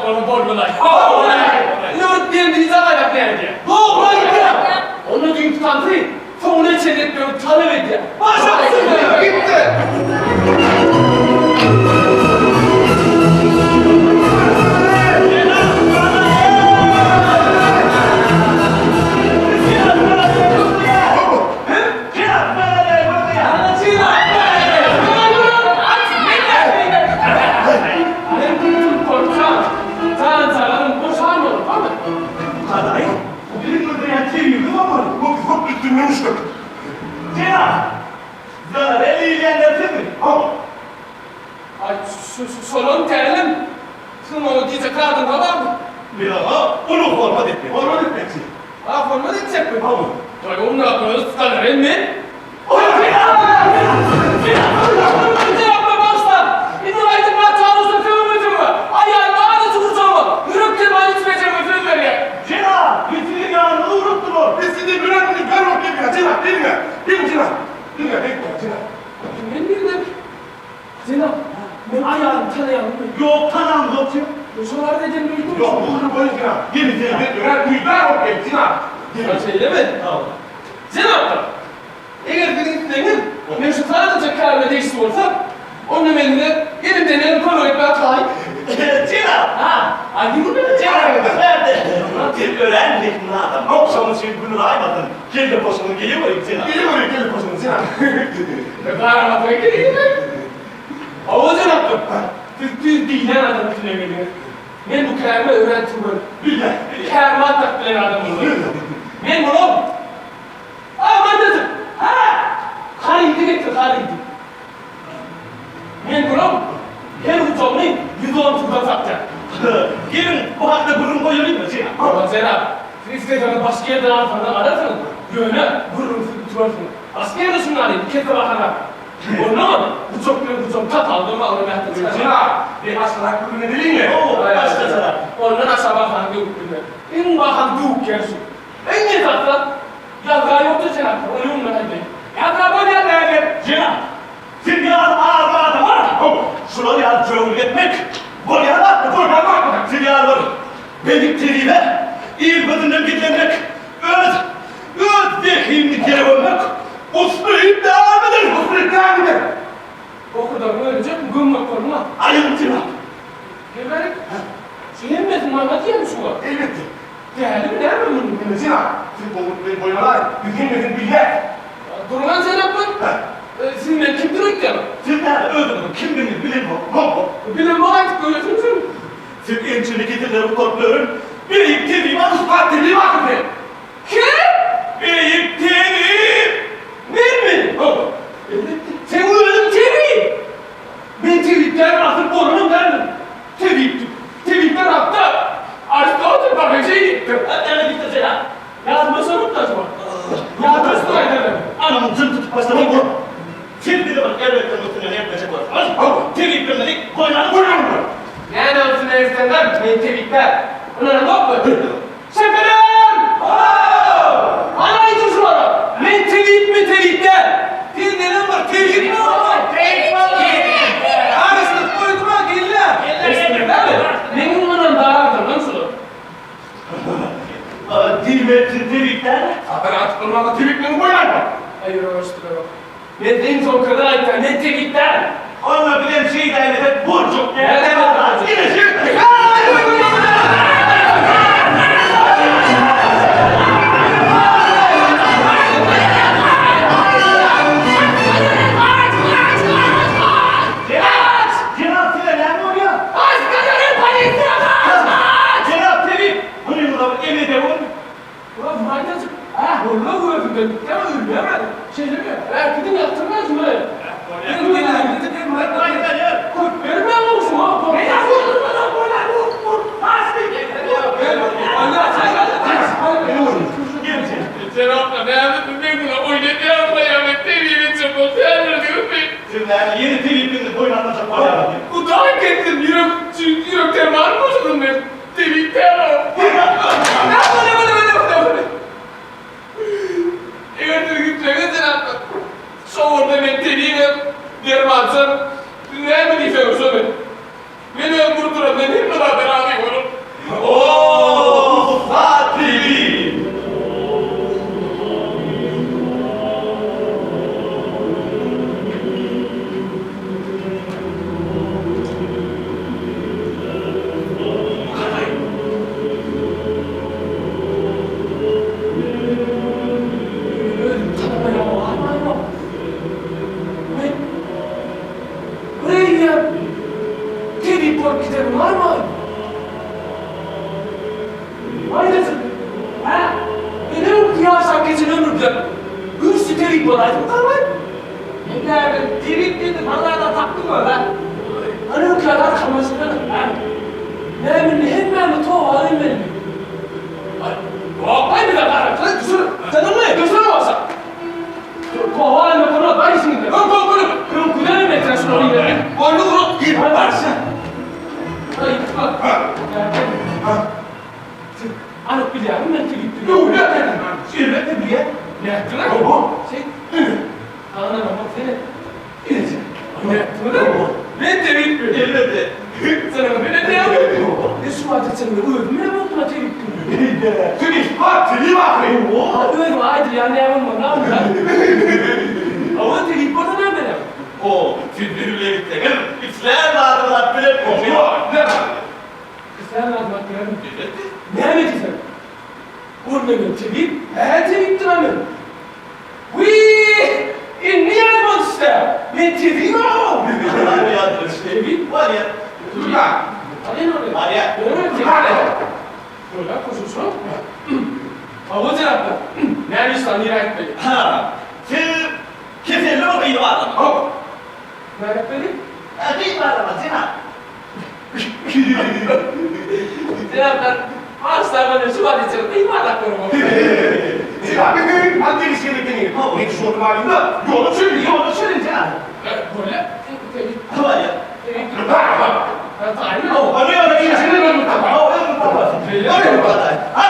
onu borgulay. Lüt diyen bir izah ayak nerede? Doğru gitti. Onu dün tutantı, sonra çenetliyorum tanı verdi. Başa gitti. Solon terim, şunu o diye kadın var mı? Bir ama onu format etmek. Format etmeksin. Ha format edecek mi? Tamam. Tabii onun aklını tutanır emmi. Yapma başlar. İdolaydın ben tanrısı kılımıcı mı? Ayağın bağını çıkacağım mı? Yürüp bana içmeyeceğim mi? Söz ver ya. Cina, bitirdi ya, ne uğrattın o? Bitirdi, bırakın, görmek gibi. Cina, dinle. Dinle, Cina. Dinle, bekle, Cina. Ben bildim. Zeynep, ben ayağını tanıyalım mı? Yok, tanım, yok, Cina. Şunlar dedim duydum. Yok, bunu böyle Cina. Gelin, Cina, bekle. Duydular o kez, Cina. Ben şey demedim. Tamam. Zeynep, eğer bir gittiğinin, ben şu sadece kararına değişti olsa, onun elinde elimden elini konu etmeye talip. Cina. Ha, hadi bu ne? Cina, nerede? Nasıl öğrendik ne adam? Akşamın şey bunu aymadın. Kelle posunu geliyor mu Cina? Geliyor mu kelle posunu Cina? Ben anlatmaya geleyim mi? Havuzun attım. Düz dinen adamı tünemeli. Ben bu kelime öğrentim böyle. Billah. Kelime attak bilen adamım böyle. Ben bunu... Aa ben dedim. Ha! Karıydı getir, karıydı. Ben bunu... Her uçağını 110 turda satacağım. Gelin bu hakta burun koyuyor mu Cina? Ama Zeynep, siz istediğiniz başka yerden arasında ararsanız, yöne vururum sizi tutarsınız. Başka yerde şunları bir kez de bakarlar. Onu bu çok tat aldım ama onu ben de Cina, bir başkalar kurun edelim mi? Oo, başka ondan aşağı bakan duk günler. En bakan duk gelsin. En ne tatlı? Yazgar yoktu Zeynep, onu yumdan hadi. Yazgar böyle yerlerdir. Cina, şimdi ağır var. Şurayı al çoğul etmek. Gol yalan, Şimdi ağır var. Benim terime, iyi kadından gitlemek. Öz zehimlikleri olmak. Uslu devam eder, uslu devam eder. O kadar böylece gümmek koruma. Ayın Cina. Geberik. Şeyemmesin Mehmet yemiş o. Elbette. Değerli mi değil mi bunun? Cina, siz boyunlar, yüzünmezin bilgiler. Durman Zeynep ben. Sizin ben kim duruyor ki? Siz nerede öldürdün, kim bilir, bilir bu. Bilin bu artık böylesin sen. Siz ençini getirleri korkmuyorum. Beyip teriyim, asfalt teriyim, akıl teriyim. Kim? Beyip teriyim. Ben mi? Sen uyudun TV. Ben TV'den atıp borunum derdim. TV'den attı. Aristoteles bakın şey gitti. Nerede gitti Cina? Yazması unuttu acaba. Yazması da ederim. Anamın tüm tutup başlamak bu. Şimdi de bak elbette mutluluğunu yapmayacak var. Teriyim dedik, koymanı koymanı. Ne olsun evsenden? Ben TV'den. Bunlara ne yapma? Şefelerim! Anaydım şunlara. Ben TV'den. Bir nenem var, TV mi var? Arasını koyduma gella. Benim ondan daha rahatım lan şunu. Dilmetri terikten. Ben artık olmada TV'den koyarım. Hayır hoşçakalın. Ben en son kadar ayıptan ne TV'den. Onunla bilen şey de elbette burcuk. Nereden aldın? Yine şey. Gidin yaptırmaz mı? Vermem olsun ha. Serap'la ne yaptın? Ben buna oynayacağım da ya. Ben TV'nin çabuk. Sen ne diyorsun? Şimdi yeni TV'nin boyun anlatacak var ya. Bu daha ettim. Yürekten var mı boşadın ben? TV'den var. Ne? tevhid olup giderim var mı? Aynısı. Ha? Benim kıyasam geçen ömrümde hırsı tevhid olaydım da var. Ne ben tevhid dedim, Allah'ına taktım mı ben? Anı kadar kalmasına ha? Ne bileyim hemen tuvalim benim. Ay bir dakika, sen kusur, sen ne? Kusur mu olsa? Tuvalim ben bunu ben şimdi. Ben kudanım etrafını oraya. Onu vurup gir varsın. Hayır, bak. Alıp biliyorum ben tevhid diyorum. Yok ya dedim ben. Şirvete bir yer. Ne yaptın lan? Baba. Anam bak seni. Ne yaptın lan? Ne tevhid mi? Elbette. Sana ben ne yaptım? Ne su vardı senin de öldüm ya bu tevhid diyorum. Çünkü bak teli bakayım. Öldüm haydi ya ne yapalım ne yapalım lan? Ama tevhid bana ne benim? O tüdürle birlikte. İslam adına bile kokuyor. Ne var? Sen anlatmak yani. Ne yapıyorsun sen? Kurbanın tevhid? Tevhid diyorum. Wii! İnni monster! Men tevhid mi o? Var ya tevhid var ya. Turka. Hadi ne oluyor? Var ya. Öyle mi? Böyle kususun. Hava tarafta. Nerede sanıyor etmeli? Ha. Siz kesinlikle bakayım adamı. Hop. Nerede etmeli? Değil mi adamı? Sinan. Cenaplar, hastanede su var içeri. Değil mi adaklarım o? Sinan. Hadi ilişkilikini. Ne düşünüyorum halimde? Yolu söyle. Yolu söyle Sinan. Böyle. Tevhid. Var ya. Tevhid. Ha. Tayin mi? Arıyor da ilişkilikini. Arıyor da. Öyle mi? Ha